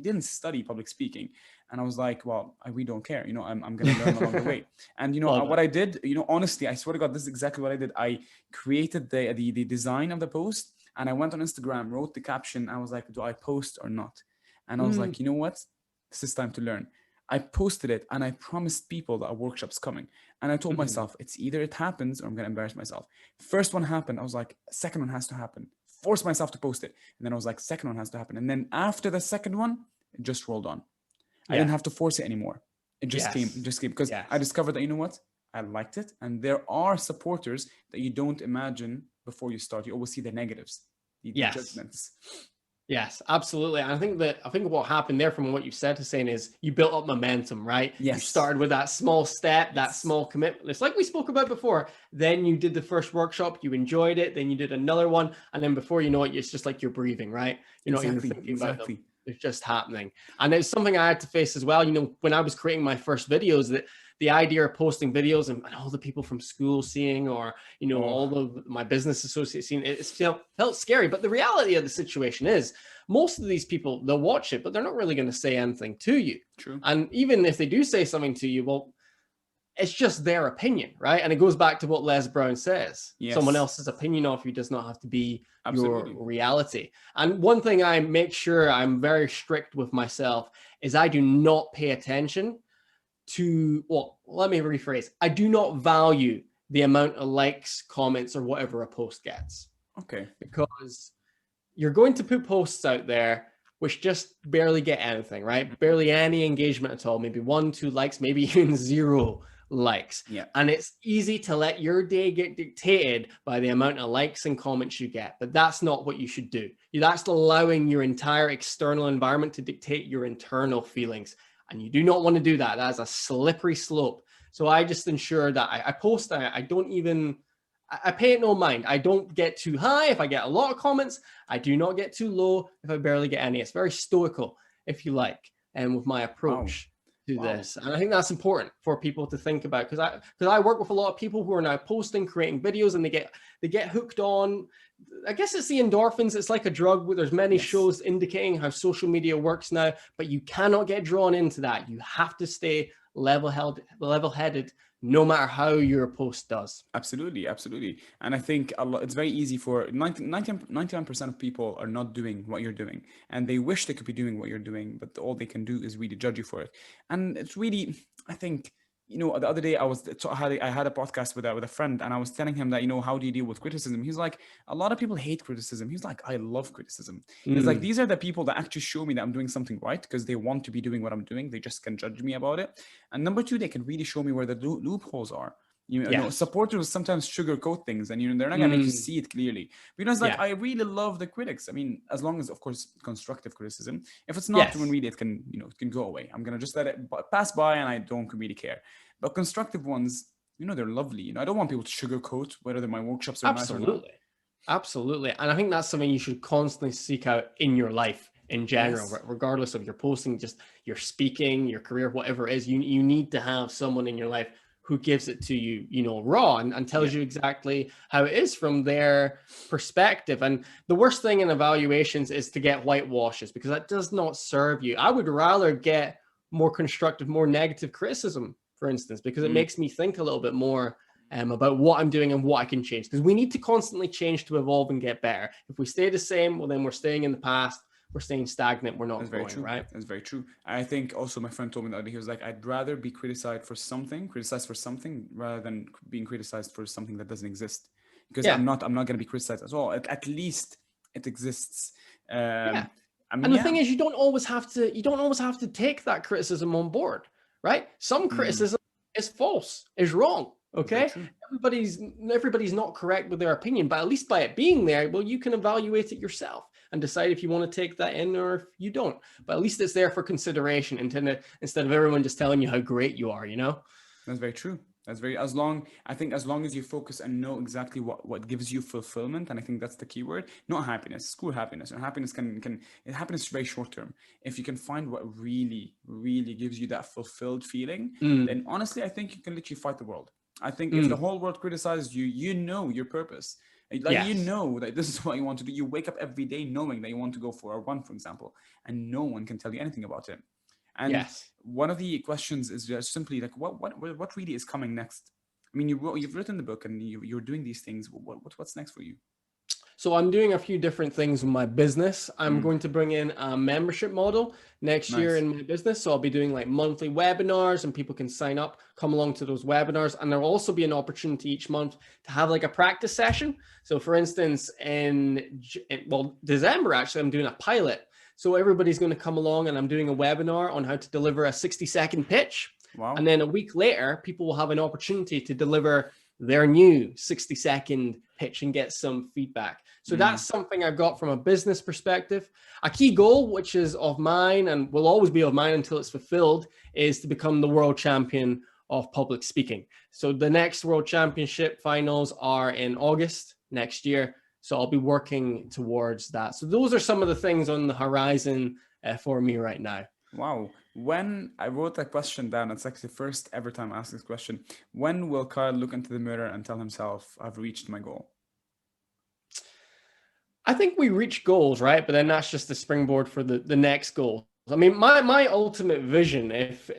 didn't study public speaking. And I was like, well, we don't care. I'm going to learn along the way. And, what I did, honestly, I swear to God, this is exactly what I did. I created the design of the post, and I went on Instagram, wrote the caption. I was like, do I post or not? And I was like, you know what? This is time to learn. I posted it, and I promised people that a workshop's coming. And I told myself, it's either it happens or I'm going to embarrass myself. First one happened. I was like, second one has to happen. Force myself to post it. And then I was like, second one has to happen. And then after the second one, it just rolled on. I didn't have to force it anymore. It just came because I discovered that, what? I liked it. And there are supporters that you don't imagine before you start. You always see the negatives, the judgments. Yes, absolutely. And I think what happened there from what you said, Hussein, is you built up momentum, right? You Yes. started with that small step, that Yes. small commitment. It's like we spoke about before. Then you did the first workshop, you enjoyed it, then you did another one, and then before you know it, it's just like you're breathing, right? You're not even Exactly. thinking about them. Exactly. It's just happening. And it's something I had to face as well. You know, when I was creating my first videos, that the idea of posting videos and all the people from school seeing, or you know, Oh, all of my business associates seeing, it felt scary. But the reality of the situation is, most of these people, they'll watch it, but they're not really going to say anything to you. true. And even if they do say something to you, well, it's just their opinion, right? And it goes back to what Les Brown says. Someone Yes. else's opinion of you does not have to be your Absolutely. reality. And one thing I make sure I'm very strict with myself is I do not pay attention to, well, let me rephrase. I do not value the amount of likes, comments, or whatever a post gets, Okay. because you're going to put posts out there which just barely get anything, right? Barely any engagement at all. Maybe 1, 2 likes, maybe even 0 likes. Yeah. And it's easy to let your day get dictated by the amount of likes and comments you get. But that's not what you should do. That's allowing your entire external environment to dictate your internal feelings. And you do not want to do that. That is a slippery slope. So I just ensure that I post, I don't even, I pay it no mind. I don't get too high if I get a lot of comments. I do not get too low if I barely get any. It's very stoical, if you like, and with my Wow. approach to Wow. this. And I think that's important for people to think about, because I work with a lot of people who are now posting, creating videos, and they get hooked on. I guess it's the endorphins. It's like a drug. Where there's many Yes. shows indicating how social media works now, but you cannot get drawn into that. You have to stay level-headed, no matter how your post does. Absolutely, absolutely. And I think it's very easy for 99% of people are not doing what you're doing. And they wish they could be doing what you're doing, but all they can do is really judge you for it. And it's really, I think, the other day I had a podcast with a friend, and I was telling him that, how do you deal with criticism? He's like, a lot of people hate criticism. He's like, I love criticism. He's like, these are the people that actually show me that I'm doing something right, because they want to be doing what I'm doing. They just can judge me about it. And number two, they can really show me where the loopholes are. Yes. Supporters sometimes sugarcoat things, and they're not gonna make you see it clearly. Because like, Yeah. I really love the critics. I mean, as long as, of course, constructive criticism. If it's not, when really it can, it can go away. I'm gonna just let it pass by, and I don't really care. But constructive ones, they're lovely. I don't want people to sugarcoat whether my workshops are nice or not. Absolutely. And I think that's something you should constantly seek out in your life in general, Yes. regardless of your posting, just your speaking, your career, whatever it is. You need to have someone in your life who gives it to you, raw, and tells you exactly how it is from their perspective. And the worst thing in evaluations is to get whitewashes, because that does not serve you. I would rather get more constructive, more negative criticism, for instance, because it makes me think a little bit more about what I'm doing and what I can change, because we need to constantly change to evolve and get better. If we stay the same, well, then we're staying in the past. We're staying stagnant. We're not growing, right? That's very true. I think also my friend told me the other day, he was like, I'd rather be criticized for something rather than being criticized for something that doesn't exist. Because I'm not going to be criticized at all. At least it exists. And the thing is, you don't always have to take that criticism on board, right? Some criticism is false, is wrong. Okay, everybody's not correct with their opinion, but at least by it being there, well, you can evaluate it yourself and decide if you want to take that in or if you don't. But at least it's there for consideration, instead of everyone just telling you how great you are. That's very true. That's as long as you focus and know exactly what gives you fulfillment, and I think that's the key word, not happiness. Screw happiness. And happiness happiness is very short term. If you can find what really, really gives you that fulfilled feeling, then honestly, I think you can literally fight the world. I think if the whole world criticizes you, your purpose. Like, you know that this is what you want to do. You wake up every day knowing that you want to go for a run, for example, and no one can tell you anything about it. And one of the questions is just simply like, what really is coming next? I mean, you've written the book and you're doing these things. What's next for you? So I'm doing a few different things with my business. I'm going to bring in a membership model next year in my business. So I'll be doing like monthly webinars, and people can sign up, come along to those webinars. And there'll also be an opportunity each month to have like a practice session. So for instance, in December, actually, I'm doing a pilot. So everybody's going to come along, and I'm doing a webinar on how to deliver a 60-second pitch. Wow. And then a week later, people will have an opportunity to deliver their new 60-second pitch and get some feedback. So that's something I've got from a business perspective. A key goal, which is of mine and will always be of mine until it's fulfilled, is to become the world champion of public speaking. So the next world championship finals are in August next year. So I'll be working towards that. So those are some of the things on the horizon for me right now. Wow. When I wrote that question down, it's like the first ever time I ask this question. When will Kyle look into the mirror and tell himself, I've reached my goal? I think we reach goals, right? But then that's just the springboard for the next goal. I mean, my ultimate vision, if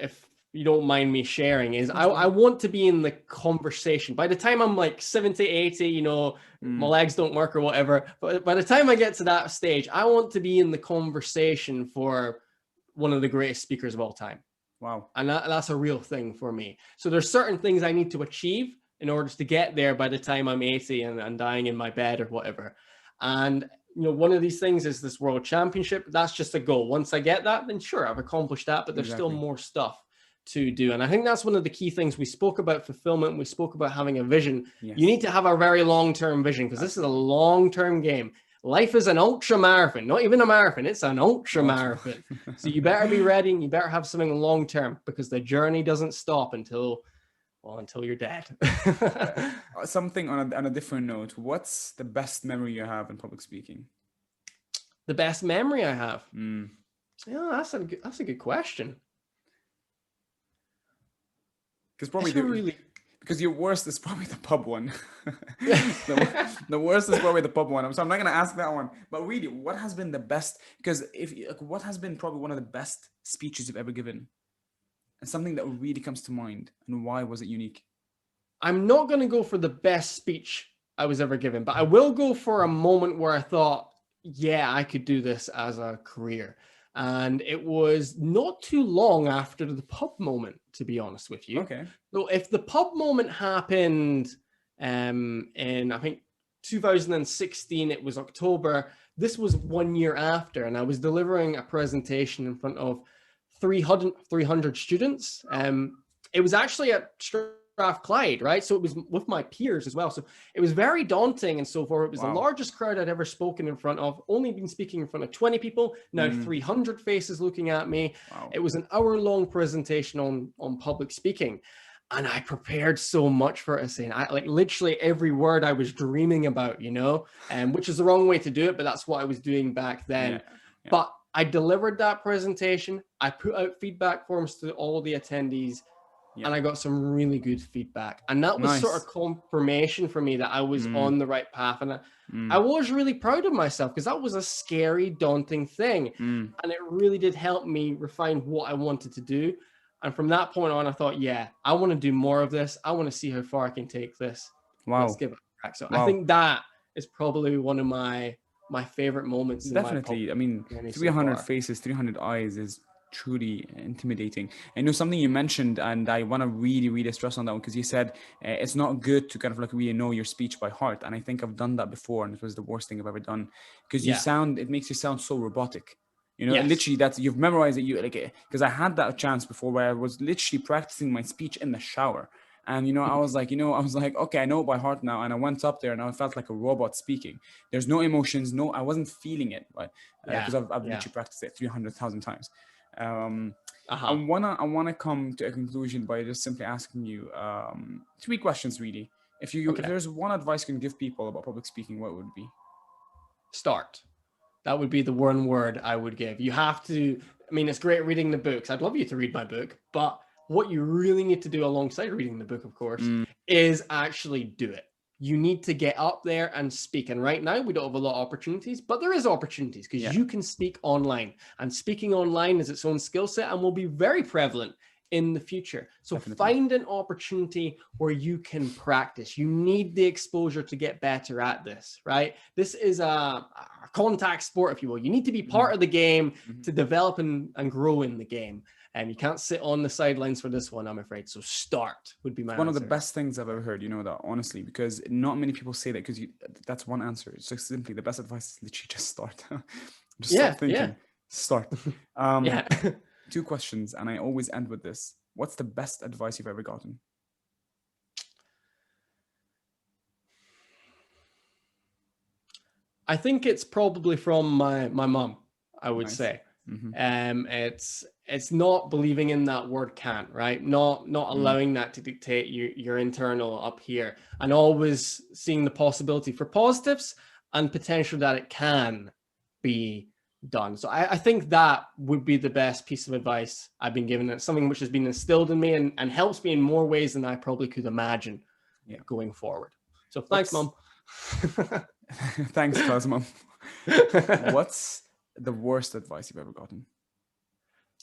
you don't mind me sharing, is I want to be in the conversation. By the time I'm like 70, 80, you know, my legs don't work or whatever, but by the time I get to that stage, I want to be in the conversation for one of the greatest speakers of all time. Wow. And that's a real thing for me. So there's certain things I need to achieve in order to get there by the time I'm 80 and dying in my bed or whatever. And, you know, one of these things is this world championship. That's just a goal. Once I get that, then sure, I've accomplished that, but there's still more stuff to do. And I think that's one of the key things. We spoke about fulfillment. We spoke about having a vision. Yes. You need to have a very long-term vision, because this is a long-term game. Life is an ultra marathon, not even a marathon. It's an ultra marathon. So you better be ready, and you better have something long-term, because the journey doesn't stop until you're dead. Something on a different note. What's the best memory you have in public speaking? The best memory I have? Yeah, that's a good question. Because your worst is probably the pub one. The worst is probably the pub one. So I'm not going to ask that one. But really, what has been the best? Because what has been probably one of the best speeches you've ever given? And something that really comes to mind. And why was it unique? I'm not going to go for the best speech I was ever given, but I will go for a moment where I thought, yeah, I could do this as a career. And it was not too long after the pub moment, to be honest with you. Okay. So if the pub moment happened in, I think, 2016, it was October. This was 1 year after, and I was delivering a presentation in front of 300 students. It was actually at Strathclyde, right? So it was with my peers as well. So it was very daunting and so forth. It was the largest crowd I'd ever spoken in front of. Only been speaking in front of 20 people. Now 300 faces looking at me. Wow. It was an hour-long presentation on public speaking. And I prepared so much for it, Hussein. Like literally every word I was dreaming about, you know, which is the wrong way to do it, but that's what I was doing back then. Yeah. But I delivered that presentation. I put out feedback forms to all the attendees. And I got some really good feedback. And that was sort of confirmation for me that I was on the right path. And I was really proud of myself, because that was a scary, daunting thing. And it really did help me refine what I wanted to do. And from that point on, I thought, yeah, I want to do more of this. I want to see how far I can take this. Wow. Let's give it a crack. So I think that is probably one of my favorite moments. Definitely. I mean, 300 faces, 300 eyes is truly intimidating. I know something you mentioned, and I want to really stress on that one, because you said it's not good to kind of like really know your speech by heart. And I think I've done that before, and it was the worst thing I've ever done, because it makes you sound so robotic. You know, literally you've memorized it. Because I had that chance before where I was literally practicing my speech in the shower. And, you know, I was like, okay, I know it by heart now. And I went up there and I felt like a robot speaking. There's no emotions. I wasn't feeling it, right? Because I've literally practiced it 300,000 times. I wanna come to a conclusion by just simply asking you 3 questions, really. If there's one advice you can give people about public speaking, what would it be? Start. That would be the one word I would give. You have to. I mean, it's great reading the books. I'd love you to read my book, but what you really need to do alongside reading the book, of course, is actually do it. You need to get up there and speak. And right now we don't have a lot of opportunities, but there is opportunities, because you can speak online, and speaking online is its own skill set and will be very prevalent in the future. So find an opportunity where you can practice. You need the exposure to get better at this, right? This is a contact sport, if you will. You need to be part of the game to develop and grow in the game. And you can't sit on the sidelines for this one, I'm afraid. So start would be my answer. One of the best things I've ever heard, you know that, honestly, because not many people say that, because that's one answer. It's just simply the best advice is literally just start. Just stop thinking. Start. 2 questions, and I always end with this. What's the best advice you've ever gotten? I think it's probably from my mom, I would Nice. say. Mm-hmm. It's not believing in that word can't, right? Not allowing that to dictate your internal up here, and always seeing the possibility for positives and potential that it can be done. So I think that would be the best piece of advice I've been given. It's something which has been instilled in me and helps me in more ways than I probably could imagine going forward. So thanks, Mom. Thanks, Cosmo. What's the worst advice you've ever gotten?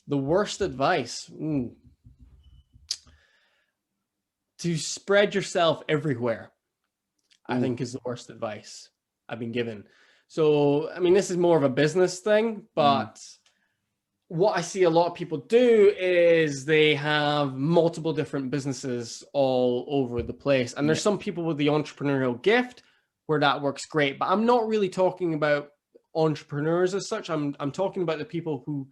The worst advice? To spread yourself everywhere, I think, is the worst advice I've been given. So, I mean, this is more of a business thing, but what I see a lot of people do is they have multiple different businesses all over the place. And there's some people with the entrepreneurial gift where that works great, but I'm not really talking about entrepreneurs as such. I'm talking about the people who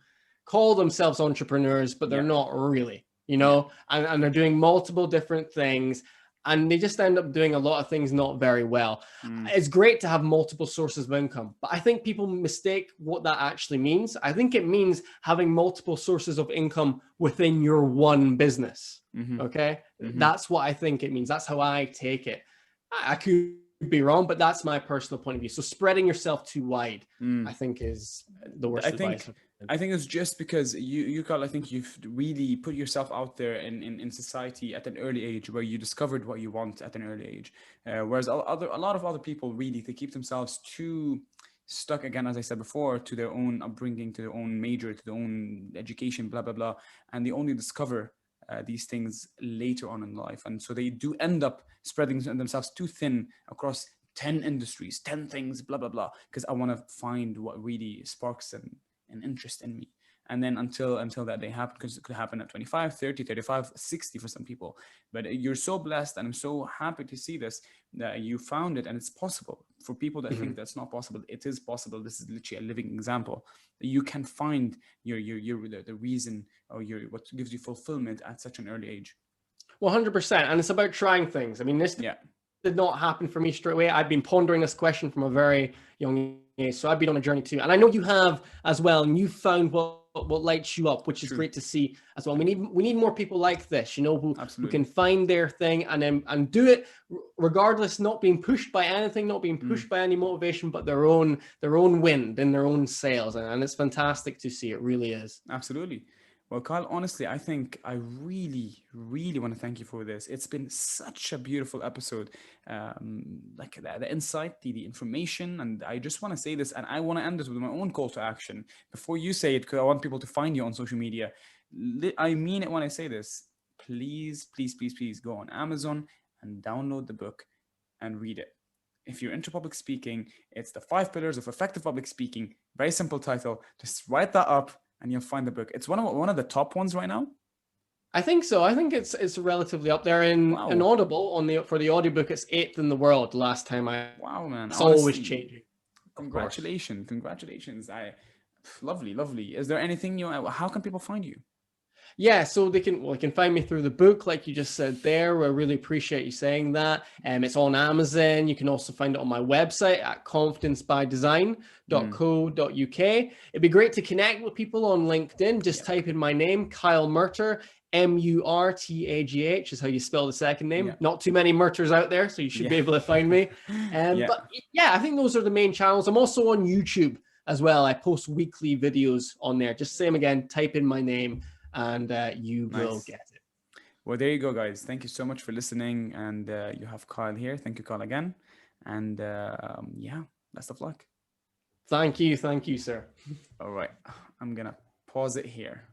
call themselves entrepreneurs, but they're not really, you know, and they're doing multiple different things. And they just end up doing a lot of things not very well. It's great to have multiple sources of income, but I think people mistake what that actually means. I think it means having multiple sources of income within your one business. Okay. That's what I think it means. That's how I take it. I could be wrong, but that's my personal point of view. So spreading yourself too wide, I think, is the worst advice. I think it's just because you Carl, I think you've really put yourself out there in society at an early age, where you discovered what you want at an early age. Whereas a lot of other people, really, they keep themselves too stuck, again, as I said before, to their own upbringing, to their own major, to their own education, blah, blah, blah. And they only discover these things later on in life. And so they do end up spreading themselves too thin across 10 industries, 10 things, blah, blah, blah, because I want to find what really sparks an interest in me. And then until that day happens, because it could happen at 25, 30, 35, 60 for some people. But you're so blessed, and I'm so happy to see this, that you found it, and it's possible. For people that think that's not possible, it is possible. This is literally a living example. You can find the reason, or what gives you fulfillment at such an early age. 100%. And it's about trying things. I mean, this did not happen for me straight away. I've been pondering this question from a very young age, so I've been on a journey too. And I know you have as well, and you found what lights you up, which is great to see as well. We need more people like this, you know, who can find their thing and do it regardless, not being pushed by anything, not being pushed by any motivation, but their own wind and their own sails. And it's fantastic to see. It really is. Absolutely. Well, Kyle, honestly, I think I really, really want to thank you for this. It's been such a beautiful episode. Like the insight, the information, and I just want to say this, and I want to end this with my own call to action. Before you say it, because I want people to find you on social media. I mean it when I say this. Please, please, please, please go on Amazon and download the book and read it. If you're into public speaking, it's the 5 Pillars of Effective Public Speaking. Very simple title. Just write that up, and you'll find the book. It's one of the top ones right now. I think so. I think it's relatively up there in Audible for the audiobook. It's 8th in the world last time I. Wow, man! It's always changing. Congratulations! Lovely. Is there anything how can people find you? Yeah, so they can find me through the book, like you just said there. I really appreciate you saying that. It's on Amazon. You can also find it on my website at confidencebydesign.co.uk. It'd be great to connect with people on LinkedIn. Just type in my name, Kyle Murtagh. Murtagh is how you spell the second name. Not too many Murtaghs out there, so you should be able to find me. But yeah, I think those are the main channels. I'm also on YouTube as well. I post weekly videos on there. Just same again, type in my name, and you will get it. Well, there you go, guys. Thank you so much for listening. And you have Kyle here. Thank you, Kyle, again. And best of luck. Thank you, sir. All right. I'm going to pause it here.